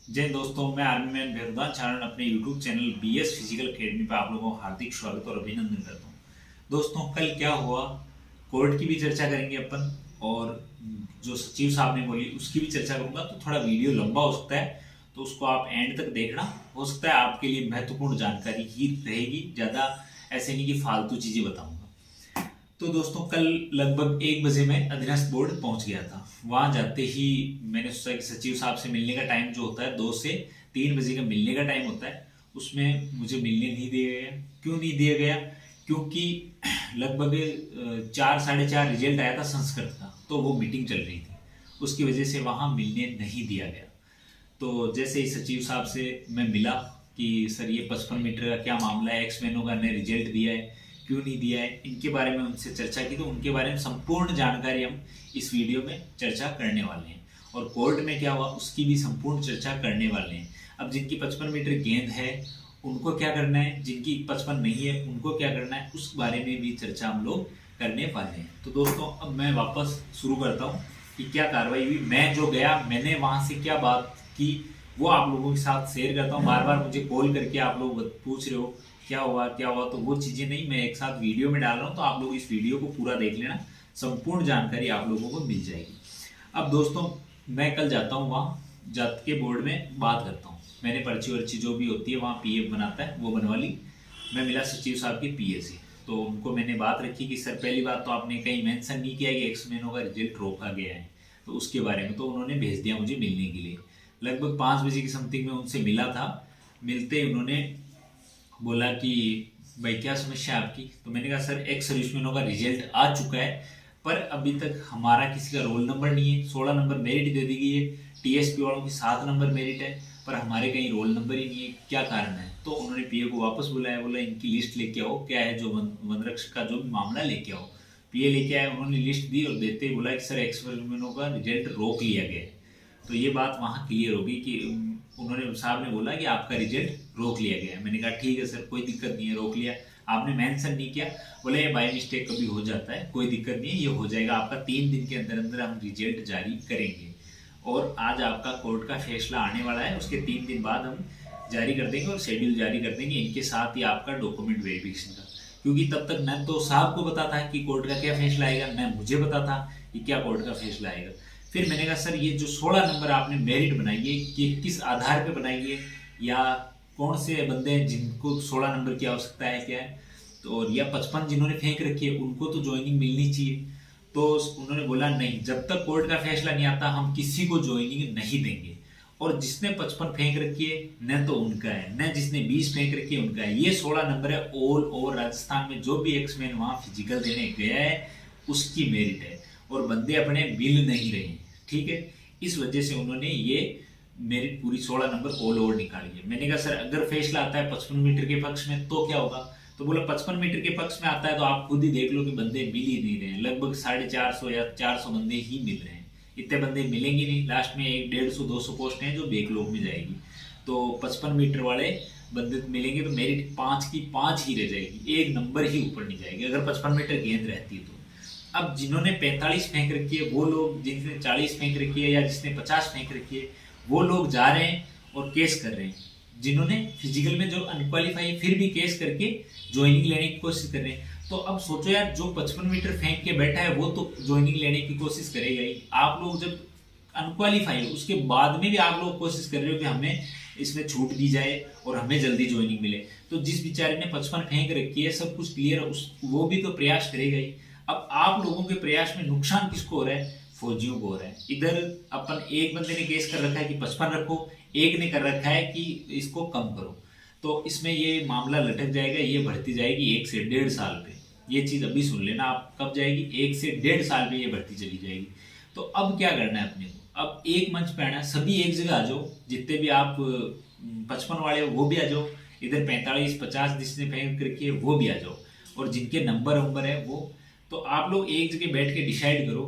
जय दोस्तों, मैं आर्मी मैन भेरुदान चारण अपने YouTube channel BS physical academy पे आप लोगों को हार्दिक स्वागत और अभिनंदन करता हूँ। दोस्तों, कल क्या हुआ, कोर्ट की भी चर्चा करेंगे अपन, और जो सचिव साहब ने बोली उसकी भी चर्चा करूंगा। तो थोड़ा वीडियो लंबा हो सकता है, तो उसको आप एंड तक देखना। हो सकता है आपके लिए महत्वपूर्ण जानकारी ही रहेगी, ज़्यादा ऐसे नहीं कि फालतू चीज़ें बताऊंगा। तो दोस्तों, कल लगभग 1 बजे मैं अधीनस्थ बोर्ड पहुंच गया था। वहां जाते ही मैंने सोचा कि सचिव साहब से मिलने का टाइम जो होता है 2 से 3 बजे का मिलने का टाइम होता है, उसमें मुझे मिलने नहीं दिया गया। क्यों नहीं दिया गया? क्योंकि लगभग 4 साढ़े 4 रिजल्ट आया था संस्कृत का, तो वो मीटिंग चल रही थी, उसकी वजह से वहां मिलने नहीं दिया गया। तो जैसे ही सचिव साहब से मैं मिला कि सर ये 55 मीटर का क्या मामला है, एक्समैनों का ने रिजल्ट दिया है, क्यों नहीं दिया है, इनके बारे में उनसे चर्चा की। तो उनके बारे में संपूर्ण जानकारी हम इस वीडियो में चर्चा करने वाले हैं, और कोर्ट में क्या हुआ उसकी भी संपूर्ण चर्चा करने वाले हैं। अब जिनकी 55 मीटर गेंद है उनको क्या करना है, जिनकी 55 नहीं है उनको क्या करना है, उस बारे में भी चर्चा हम लोग करने वाले हैं। तो दोस्तों, अब मैं वापस शुरू करता हूँ कि क्या कार्रवाई हुई, मैं जो गया मैंने वहां से क्या बात की, वो आप लोगों के साथ शेयर करता हूँ। बार बार मुझे कॉल करके आप लोग पूछ रहे हो क्या हुआ क्या हुआ, तो वो चीज़ें नहीं, मैं एक साथ वीडियो में डाल रहा हूँ। तो आप लोग इस वीडियो को पूरा देख लेना, संपूर्ण जानकारी आप लोगों को मिल जाएगी। अब दोस्तों, मैं कल जाता हूँ वहाँ, जात के बोर्ड में बात करता हूँ। मैंने पर्ची वर्ची जो भी होती है वहाँ पीएफ बनाता है वो बनवा ली। मैं मिला सचिव साहब के पीए से, तो उनको मैंने बात रखी कि सर पहली बात तो आपने कहीं मेंशन नहीं किया कि एक्समैनों का रिजल्ट रोका गया है, तो उसके बारे में। तो उन्होंने भेज दिया मुझे मिलने के लिए। लगभग 5 बजे की समथिंग में उनसे मिला था। मिलते ही उन्होंने बोला कि भाई क्या समस्या है आपकी। तो मैंने कहा सर एक्स सर्विसमैनों का रिजल्ट आ चुका है, पर अभी तक हमारा किसी का रोल नंबर नहीं है। 16 नंबर मेरिट दे दी गई है, टीएसपी वालों की 7 नंबर मेरिट है, पर हमारे कहीं रोल नंबर ही नहीं है, क्या कारण है। तो उन्होंने पीए को वापस बुलाया, बोला इनकी लिस्ट लेके आओ, क्या है जो वनरक्षक का जो भी मामला लेके आओ। पीए लेके आए, उन्होंने लिस्ट दी और देते ही बोला कि सर एक्स सर्विसमैनों का रिजल्ट रोक लिया गया है। तो ये बात वहाँ क्लियर होगी कि उन्होंने साहब ने बोला कि आपका रिजल्ट रोक लिया गया है। मैंने कहा ठीक है सर, कोई दिक्कत नहीं है, रोक लिया। आपने मेंशन नहीं किया। बोले ये बाय मिस्टेक कभी हो जाता है, कोई दिक्कत नहीं है, ये हो जाएगा आपका। 3 दिन के अंदर अंदर हम रिजल्ट जारी करेंगे, और आज आपका कोर्ट का फैसला आने वाला है, उसके 3 दिन बाद हम जारी कर देंगे और शेड्यूल जारी कर देंगे, इनके साथ ही आपका डॉक्यूमेंट वेरिफिकेशन का। क्योंकि तब तक न तो साहब को पता था कि कोर्ट का क्या फैसला आएगा, न मुझे पता था कि क्या कोर्ट का फैसला आएगा। फिर मैंने कहा सर ये जो 16 नंबर आपने मेरिट बनाई है, ये किस आधार पे बनाई है, या कौन से बंदे हैं जिनको 16 नंबर की आवश्यकता है, क्या है। तो और या 55 जिन्होंने फेंक रखी है उनको तो ज्वाइनिंग मिलनी चाहिए। तो उन्होंने बोला नहीं, जब तक कोर्ट का फैसला नहीं आता हम किसी को ज्वाइनिंग नहीं देंगे। और जिसने 55 फेंक रखी है न तो उनका है, न जिसने 20 फेंक रखी है उनका है। ये 16 नंबर है ऑल ओवर राजस्थान में, जो भी एक्समैन वहां फिजिकल देने गया है उसकी मेरिट है, और बंदे अपने मिल नहीं रहे हैं, ठीक है। इस वजह से उन्होंने ये मेरिट पूरी 16 नंबर ऑल ओवर निकाली है। मैंने कहा सर अगर फैसला आता है 55 मीटर के पक्ष में तो क्या होगा। तो बोला 55 मीटर के पक्ष में आता है तो आप खुद ही देख लो कि बंदे मिल ही नहीं रहे हैं। लगभग 450 या 400 बंदे ही मिल रहे हैं, इतने बंदे मिलेंगे नहीं। लास्ट में 150-200 पोस्ट हैं जो बैकलॉग में जाएगी। तो 55 मीटर वाले बंदे मिलेंगे तो मेरिट 5 की 5 ही रह जाएगी, 1 नंबर ही ऊपर नहीं जाएगी अगर 55 मीटर गेंद रहती है तो। अब जिन्होंने 45 फेंक रखी है वो लोग, जिसने 40 फेंक रखी है या जिसने 50 फेंक रखी है वो लोग जा रहे हैं और केस कर रहे हैं। जिन्होंने फिजिकल में जो अनक्वालिफाई है फिर भी केस करके ज्वाइनिंग लेने की कोशिश कर रहे हैं। तो अब सोचो यार, जो 55 मीटर फेंक के बैठा है वो तो ज्वाइनिंग लेने की कोशिश करेगा ही। आप लोग जब अनक्वालिफाई है उसके बाद में भी आप लोग कोशिश कर रहे हो कि हमें इसमें छूट दी जाए और हमें जल्दी ज्वाइनिंग मिले। तो जिस बेचारे ने 55 फेंक रखी है, सब कुछ क्लियर है, उस वो भी तो प्रयास करेगा ही। अब आप लोगों के प्रयास में नुकसान किसको हो रहा है? फौजियों को हो रहा है। इधर अपन एक बंदे ने केस कर रखा है कि 55 रखो, एक ने कर रखा है कि इसको कम करो। तो इसमें ये मामला लटक जाएगा, ये बढ़ती जाएगी 1 से 1.5 साल पे। ये चीज अभी सुन लेना आप, कब जाएगी? 1 से 1.5 साल पे ये बढ़ती चली जाएगी। तो अब क्या करना है अपने को? अब एक मंच पे आना है, सभी एक जगह आ जाओ, जितने भी आप 55 वाले हो वो भी आ जाओ, इधर 45-50 जिसने फेंक रखी है वो भी आ जाओ, और जिनके नंबर वंबर है वो। तो आप लोग एक जगह बैठ के डिसाइड करो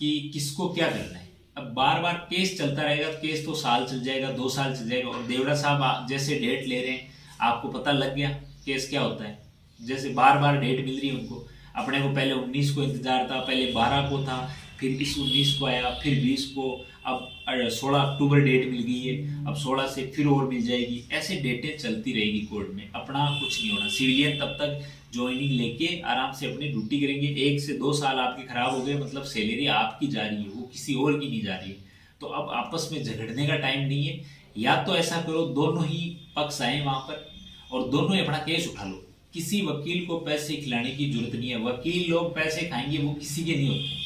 कि किसको क्या करना है। अब बार बार केस चलता रहेगा तो केस तो साल चल जाएगा, 2 साल चल जाएगा। और देवड़ा साहब जैसे डेट ले रहे हैं, आपको पता लग गया केस क्या होता है। जैसे बार बार डेट मिल रही है उनको, अपने को पहले 19 को इंतजार था, पहले 12 को था, फिर इस 19 को आया, फिर 20 को, अब 16 अक्टूबर डेट मिल गई है, अब 16 से फिर और मिल जाएगी। ऐसे डेटें चलती रहेगी कोर्ट में, अपना कुछ नहीं होना। सिविलियन तब तक ज्वाइनिंग लेके आराम से अपनी ड्यूटी करेंगे। 1 से 2 साल आपके खराब हो गए, मतलब सैलरी आपकी जा रही है, वो किसी और की नहीं जा रही है। तो अब आपस में झगड़ने का टाइम नहीं है। या तो ऐसा करो, दोनों ही पक्ष आए वहां पर और दोनों ही अपना केस उठा लो। किसी वकील को पैसे खिलाने की जरूरत नहीं है। वकील लोग पैसे खाएंगे, वो किसी के नहीं होते।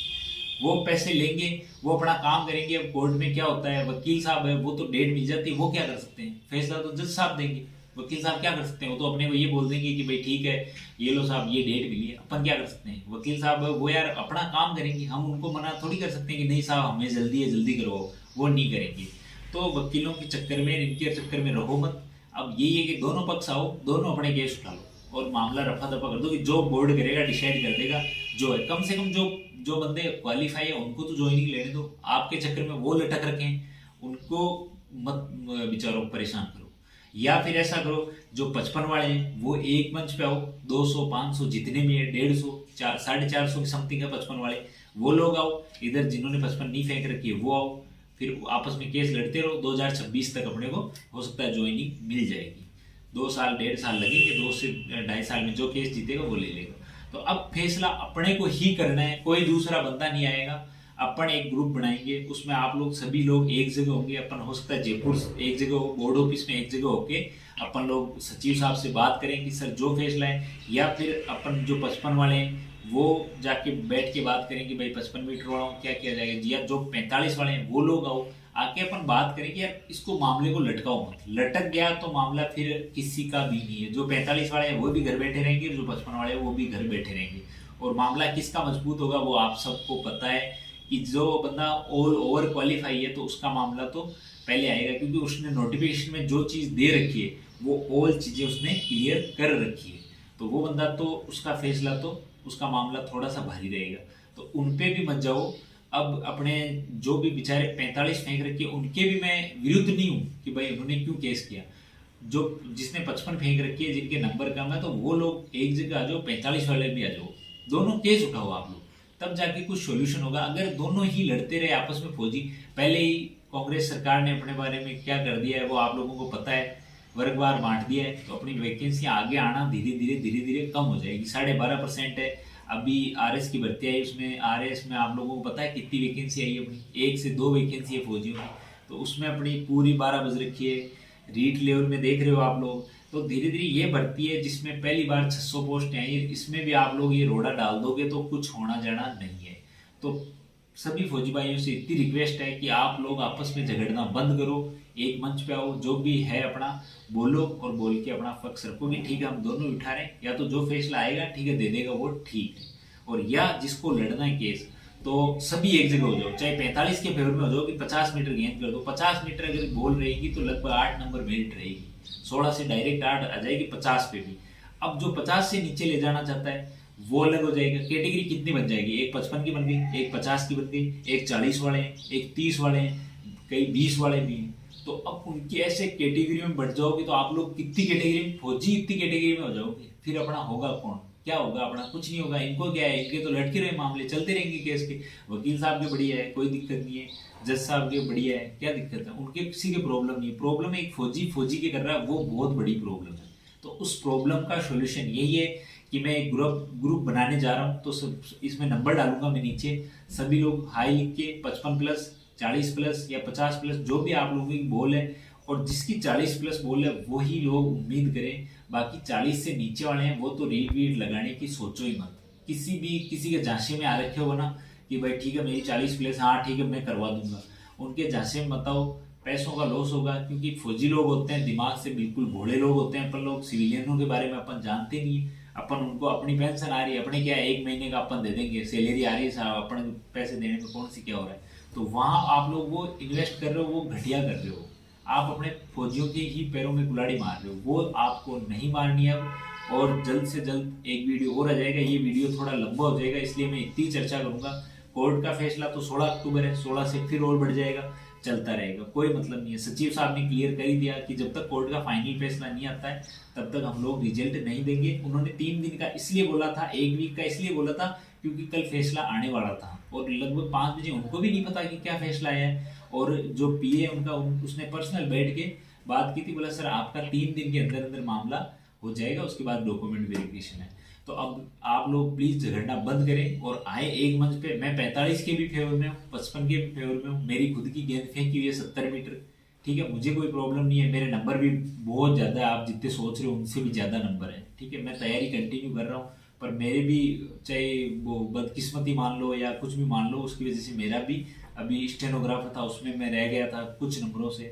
वो पैसे लेंगे, वो अपना काम करेंगे। अब कोर्ट में क्या होता है, वकील साहब है, वो तो डेट मिल जाती है, वो क्या कर सकते हैं, फैसला तो जज साहब देंगे। वकील साहब क्या कर सकते हैं, वो तो अपने को ये बोल देंगे कि भाई ठीक है, ये लो साहब, ये डेट मिली है। अपन क्या कर सकते हैं, वकील साहब वो यार अपना काम करेंगे, हम उनको मना थोड़ी कर सकते हैं कि नहीं साहब हमें जल्दी है, जल्दी करवाओ, वो नहीं करेंगे। तो वकीलों के चक्कर में, इनके चक्कर में रहो मत। अब यही है कि दोनों पक्ष आओ, दोनों अपने केस उठा लो और मामला रफा दफा कर दो कि जो बोर्ड करेगा, डिसाइड कर देगा जो है। कम से कम जो जो बंदे क्वालिफाई है उनको तो ज्वाइनिंग लेने दो। आपके चक्कर में वो लटक रखे हैं, उनको मत बेचारों को परेशान करो। या फिर ऐसा करो, जो 55 वाले हैं वो एक मंच पे आओ, 200 500 जितने भी है, 150 450 की समथिंग है 55 वाले, वो लोग आओ। इधर जिन्होंने 55 नहीं फेंक रखी है वो आओ, फिर आपस में केस लड़ते रहो। 2026 तक अपने को हो सकता है ज्वाइनिंग मिल जाएगी। 2 साल 1.5 साल लगेंगे, 2 से 2.5 साल में जो केस जीतेगा वो ले लेगा। तो अब फैसला अपने को ही करना है, कोई दूसरा बंदा नहीं आएगा। अपन एक ग्रुप बनाएंगे, उसमें आप लोग सभी लोग एक जगह होंगे। अपन हो सकता है जयपुर एक जगह हो, बोर्ड ऑफिस में एक जगह होके अपन लोग सचिव साहब से बात करें कि सर जो फैसला है, या फिर अपन जो 55 वाले हैं वो जाके बैठ के बात करें कि भाई 55 मीटर वाला क्या किया जाएगा जी। या जो 45 वाले हैं वो लोग आओ, आके अपन बात करें कि यार इसको मामले को लटकाओ मत। लटक गया तो मामला फिर किसी का भी नहीं है। जो 45 वाले हैं वो भी घर बैठे रहेंगे, जो 55 वाले हैं वो भी घर बैठे रहेंगे। और मामला किसका मजबूत होगा वो आप सबको पता है कि जो बंदा ऑल ओवर क्वालिफाई है तो उसका मामला तो पहले आएगा, क्योंकि उसने नोटिफिकेशन में जो चीज़ दे रखी है वो ऑल चीज़ें उसने क्लियर कर रखी है। तो वो बंदा तो उसका फैसला तो उसका मामला थोड़ा सा भारी रहेगा। तो उन पे भी मत जाओ। अब अपने जो भी बेचारे 45 फेंक रखे उनके भी मैं विरुद्ध नहीं हूँ कि भाई उन्होंने क्यों केस किया। जो जिसने 55 फेंक रखी है, जिनके नंबर कम है, तो वो लोग एक जगह आ जाओ, 45 वाले भी आ जाओ, दोनों केस उठाओ आप लोग, तब जाके कुछ सोल्यूशन होगा। अगर दोनों ही लड़ते रहे आपस में फौजी, पहले ही कांग्रेस सरकार ने अपने बारे में क्या कर दिया है वो आप लोगों को पता है, वर्गवार बांट दिया है। तो अपनी वैकेंसी आगे आना धीरे धीरे कम हो जाएगी। 12.5% है। अभी आरएस की भर्ती आई, उसमें आरएस में आप लोगों को पता है कितनी वैकेंसी आई है अपनी, 1 से 2 वैकेंसी है फौजियों में। तो उसमें अपनी पूरी 12 बज रखी है। रीट लेवल में देख रहे हो आप लोग। तो धीरे धीरे ये भर्ती है जिसमें पहली बार 600 पोस्ट आई है, इसमें भी आप लोग ये रोड़ा डाल दोगे तो कुछ होना जाना नहीं है। तो सभी फौजी भाइयों से इतनी रिक्वेस्ट है कि आप लोग आपस में झगड़ना बंद करो, एक मंच पे आओ, जो भी है अपना बोलो और बोल के अपना पक्ष रखो कि ठीक है हम दोनों उठा रहे हैं, या तो जो फैसला आएगा ठीक है दे देगा वो ठीक है। और या जिसको लड़ना है केस तो सभी एक जगह हो जाओ, चाहे 45 के फेवर में हो जाओ कि 50 मीटर गेंद कर दो। 50 मीटर अगर बॉल रहेगी तो लगभग 8 नंबर मेरिट रहेगी, 16 से डायरेक्ट 8 आ जाएगी 50 पे भी। अब जो 50 से नीचे ले जाना चाहता है वो अलग हो जाएगा। कैटेगरी कितनी बन जाएगी, एक 55 की बन गई, एक 50 की बन गई, एक 40 वाले हैं, एक 30 वाले हैं, कई 20 वाले भी हैं। तो अब उनकी ऐसे कैटेगरी में बढ़ जाओगे तो आप लोग कितनी कैटेगरी में फौजी, इतनी कैटेगरी में हो जाओगे, फिर अपना होगा कौन, क्या होगा अपना, कुछ नहीं होगा। इनको क्या है, इनके तो लटके रहे मामले चलते रहेंगे केस के। वकील साहब के बढ़िया है, कोई दिक्कत नहीं है, जज साहब के बढ़िया है, क्या दिक्कत है, उनके किसी के प्रॉब्लम नहीं है। प्रॉब्लम एक फौजी के कर रहा है, वो बहुत बड़ी प्रॉब्लम है। तो उस प्रॉब्लम का सोल्यूशन यही है कि मैं एक ग्रुप बनाने जा रहा हूँ। तो सब इसमें नंबर डालूंगा मैं नीचे, सभी लोग हाई लिख के 55+, 40+ या 50+, जो भी आप लोगों की बोल है, और जिसकी 40+ बोल है वही लोग उम्मीद करें। बाकी 40 से नीचे वाले हैं वो तो रीट वीट लगाने की सोचो ही मत। किसी के झांसे में आ रखे हो ना कि भाई ठीक है मेरी 40+, हाँ ठीक है मैं करवा दूंगा, उनके झांसे में मत आओ, पैसों का लॉस होगा। क्योंकि फौजी लोग होते हैं दिमाग से बिल्कुल भोले लोग होते हैं। अपन लोग सिविलियनों के बारे में अपन जानते नहीं है। अपन उनको अपनी पेंशन आ रही है, अपने क्या 1 महीने का अपन दे देंगे, सैलरी आ रही है साहब, अपन पैसे देने में कौन सी क्या हो रहा है। तो वहाँ आप लोग वो इन्वेस्ट कर रहे हो, वो घटिया कर रहे हो। आप अपने फौजियों के ही पैरों में कुल्हाड़ी मार रहे हो, वो आपको नहीं मारनी है। और जल्द से जल्द एक वीडियो और आ जाएगा। ये वीडियो थोड़ा लंबा हो जाएगा इसलिए मैं इतनी चर्चा करूंगा। कोर्ट का फैसला तो 16 अक्टूबर है, 16 से फिर और बढ़ जाएगा, चलता रहेगा, कोई मतलब नहीं है। सचिव साहब ने क्लियर कर ही दिया कि जब तक कोर्ट का फाइनल फैसला नहीं आता है तब तक हम लोग रिजल्ट नहीं देंगे। उन्होंने 3 दिन का इसलिए बोला था, 1 वीक का इसलिए बोला था क्योंकि कल फैसला आने वाला था और लगभग 5 बजे उनको भी नहीं पता कि क्या फैसला आया है। और जो पीए उनका उसने पर्सनल बैठ के बात की थी, बोला सर आपका 3 दिन के अंदर अंदर मामला हो जाएगा, उसके बाद डॉक्यूमेंट वेरिफिकेशन है। तो अब आप लोग प्लीज झगड़ना बंद करें और आए एक मंच पे। मैं 45 के भी फेवर में हूँ, 55 के भी फेवर में हूँ। मेरी खुद की गेंद फेंकी हुई है 70 मीटर, ठीक है, मुझे कोई प्रॉब्लम नहीं है। मेरे नंबर भी बहुत ज़्यादा है, आप जितने सोच रहे हो उनसे भी ज़्यादा नंबर है, ठीक है। मैं तैयारी कंटिन्यू कर रहा हूँ, पर मेरे भी, चाहे वो बदकिस्मती मान लो या कुछ भी मान लो, उसकी वजह से मेरा भी अभी स्टेनोग्राफर था उसमें मैं रह गया था कुछ नंबरों से,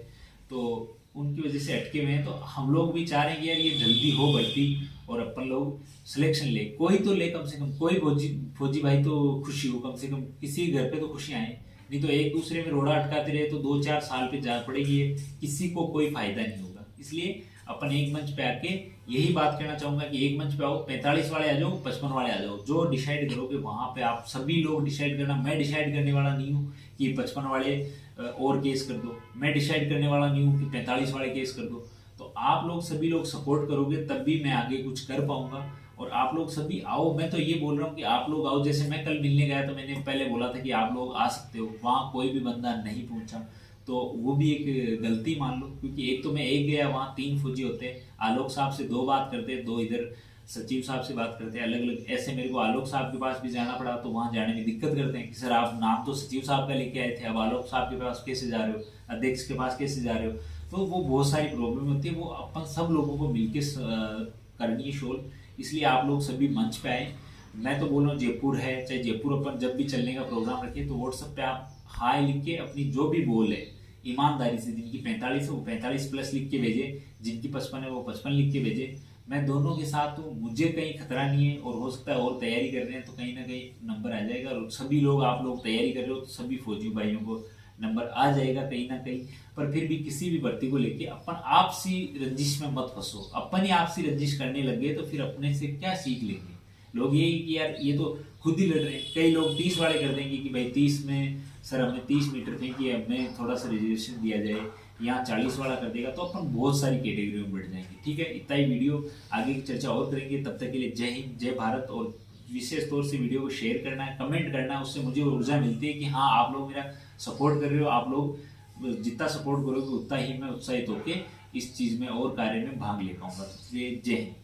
तो उनकी वजह से अटके हुए हैं। तो हम लोग भी चाह रहे हैं कि यार ये जल्दी हो भर्ती और अपन लोग सिलेक्शन ले, कोई तो ले, कम से कम कोई फौजी फौजी भाई तो खुशी हो, कम से कम किसी घर पे तो खुशियाँ आए। नहीं तो एक दूसरे में रोड़ा अटकाते रहे तो 2-4 साल पे जा पड़ेगी, किसी को कोई फायदा नहीं होगा। इसलिए अपन एक मंच पे आके यही बात कहना चाहूंगा कि एक मंच पे आओ, 45 वाले आ जाओ, 55 वाले आ जाओ, जो डिसाइड करोगे वहां पे आप सभी लोग डिसाइड करना। मैं डिसाइड करने वाला नहीं हूँ कि 55 वाले और केस कर दो, मैं डिसाइड करने वाला नहीं हूँ कि 45 वाले केस कर दो। तो आप लोग सभी लोग सपोर्ट करोगे तब भी मैं आगे कुछ कर पाऊंगा। और आप लोग सभी आओ, मैं तो ये बोल रहा हूँ कि आप लोग आओ। जैसे मैं कल मिलने गया तो मैंने पहले बोला था कि आप लोग आ सकते हो, वहाँ कोई भी बंदा नहीं पहुंचा, तो वो भी एक गलती मान लो। क्योंकि एक तो मैं एक गया, वहाँ 3 फौजी होते हैं, आलोक साहब से 2 बात करते हैं, 2 इधर सचिव साहब से बात करते हैं, अलग अलग। ऐसे मेरे को आलोक साहब के पास भी जाना पड़ा, तो वहाँ जाने में दिक्कत करते हैं कि सर आप नाम तो सचिव साहब का लेके आए थे, अब आलोक साहब के पास कैसे जा रहे हो, अध्यक्ष के पास कैसे जा रहे हो। तो वो बहुत सारी प्रॉब्लम होती है, वो अपन सब लोगों को मिलकर करनी है सोल्व। इसलिए आप लोग सभी मंच पे आए। मैं तो बोल रहा हूँ जयपुर है, चाहे जयपुर अपन जब भी चलने का प्रोग्राम रखिए तो व्हाट्सएप पे आप हाय लिख के अपनी जो भी बोल है ईमानदारी से, जिनकी 45 है वो 45 प्लस लिख के भेजे, जिनकी 55 है वो 55 लिख के भेजे। मैं दोनों के साथ हूँ, मुझे कहीं खतरा नहीं है, और हो सकता है और तैयारी कर रहे हैं तो कहीं ना कहीं नंबर आ जाएगा। और सभी लोग, आप लोग तैयारी कर रहे हो तो सभी फौजी भाइयों को नंबर आ जाएगा कहीं ना कहीं। पर फिर भी किसी भी भर्ती को लेके अपन आपसी रंजिश में मत फंसो। अपन ही आपसी रंजिश करने लग गए तो फिर अपने से क्या सीख लेंगे लोग। ये कि यार ये तो खुद ही लड़ रहे हैं। कई लोग 30 वाले कर देंगे कि भाई 30 में सर हमने 30 मीटर फेंकी है, हमें थोड़ा सा रिजर्वेशन दिया जाए, यहाँ 40 वाला कर देगा, तो अपन बहुत सारी कैटेगरी में बढ़ जाएंगे। ठीक है, इतना ही वीडियो, आगे की चर्चा और करेंगे। तब तक के लिए जय हिंद, जय भारत। और विशेष तौर से वीडियो को शेयर करना है, कमेंट करना है, उससे मुझे ऊर्जा मिलती है कि हाँ आप लोग मेरा सपोर्ट कर रहे हो। आप लोग जितना सपोर्ट करोगे उतना ही मैं उत्साहित होकर इस चीज़ में और कार्य में भाग ले पाऊंगा। इसलिए जय हिंद।